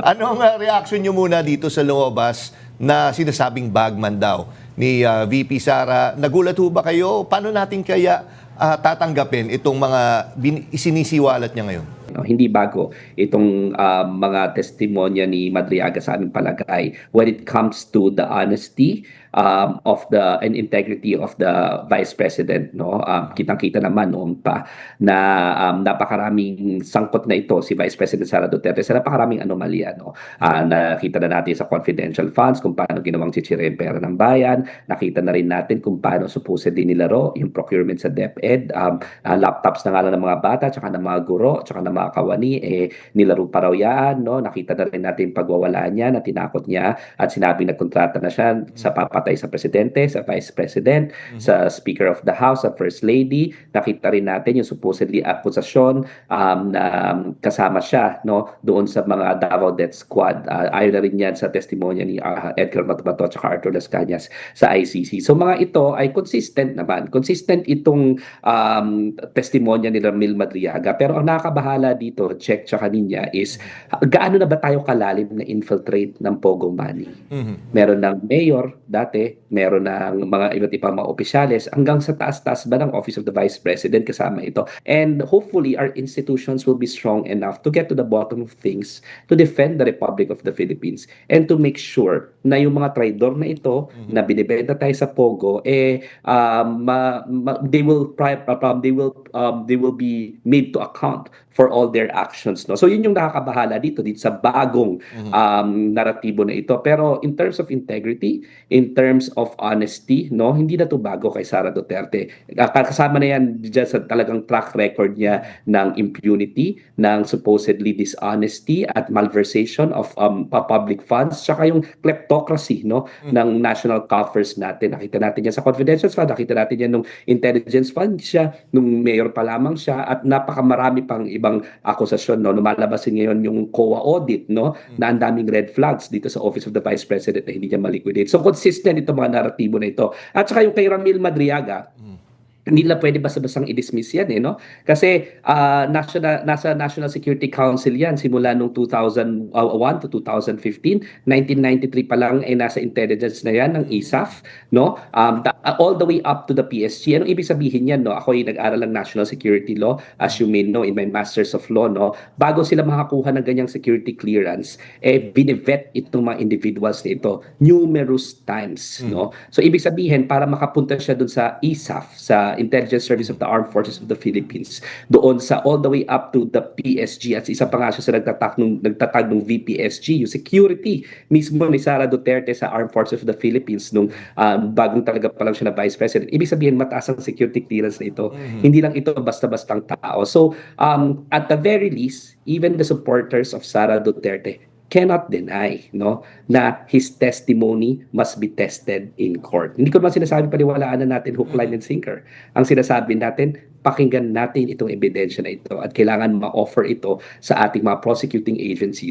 Anong reaction nyo muna dito sa lumabas na sinasabing bagman daw ni VP Sara? Nagulat ho ba kayo? Paano natin kaya tatanggapin itong mga isinisiwalat niya ngayon? No, hindi bago itong mga testimonya ni Madriaga sa aming palagay when it comes to the honesty of the and integrity of the Vice President. No, kitang-kita naman noon pa na napakaraming sangkot na ito si Vice President Sara Duterte sa napakaraming anomalya. No, nakita na natin sa confidential funds kung paano ginawang chichire yung pera ng bayan. Nakita na rin natin kung paano supposedly nilaro yung procurement sa DepEd, laptops na nga lang ng mga bata, tsaka ng mga guro, tsaka ng mga kawani, nilaro pa raw yan, no? Nakita na rin natin yung pagwawala niya, na tinakot niya at sinabing nagkontrata na siya sa papatay sa presidente, sa vice president, sa speaker of the house, sa first lady. Nakita rin natin yung supposedly akusasyon na kasama siya, no, doon sa mga Davao Death Squad. Ayon na rin yan sa testimonya ni Edgar Matabato at Arthur Las Cañas sa ICC. So mga ito ay consistent naman. Consistent itong testimonya ni Ramil Madriaga. Pero ang nakakabahala dito, check tsaka niya, is gaano na ba tayo kalalim na infiltrate ng Pogo money? Meron ng mayor dati, meron ng mga iba't ibang mga opisyales, hanggang sa taas-taas ba ng Office of the Vice President kasama ito. And hopefully, our institutions will be strong enough to get to the bottom of things, to defend the Republic of the Philippines, and to make sure na yung mga traidor na ito, na binibenta tayo sa Pogo, they will be made to account for all their actions, no. So yun yung nakakabahala dito sa bagong naratibo na ito. Pero in terms of integrity, in terms of honesty, no, hindi na to bago kay Sara Duterte. Kasama na yan dyan sa talagang track record niya ng impunity, ng supposedly dishonesty at malversation of public funds, tsaka yung kleptocracy, no, ng national coffers natin. Nakita natin yan sa confidential fund, nakita natin yan nung intelligence fund siya, nung mayor pa lamang siya, at napakamarami pang ibang akusasyon, no. Lumalabas ngayon yung COA audit, no, na ang daming red flags dito sa Office of the Vice President na hindi niya maliquidate. So consistent itong mga naratibo na ito. At saka yung kay Ramil Madriaga, hindi nila pwede basta-bastang i-dismiss yan, no? Kasi nasa National Security Council yan simula nung 2001 to 2015. 1993 pa lang nasa intelligence na yan ng ISAF, no? All the way up to the PSG. Anong ibig sabihin yan, no? Ako ay nag-aral ng National Security Law, as you may know, in my Masters of Law, no? Bago sila makakuha ng ganyang security clearance, binivet itong mga individuals na ito numerous times, no? So ibig sabihin, para makapunta siya dun sa ISAF, sa Intelligence Service of the Armed Forces of the Philippines, doon sa all the way up to the PSG, at isa pa nga siya sa nagtatag ng VPSG, yung security mismo ni Sara Duterte sa Armed Forces of the Philippines nung bagong talaga pa lang siya na Vice President. Ibig sabihin, mataas ang security clearance na ito. Hindi lang ito basta-bastang tao. So, at the very least, even the supporters of Sara Duterte cannot deny, no, na his testimony must be tested in court. Hindi ko naman sinasabi paniwalaan na natin hook, line, and sinker. Ang sinasabi natin, pakinggan natin itong ebidensya na ito at kailangan ma-offer ito sa ating mga prosecuting agencies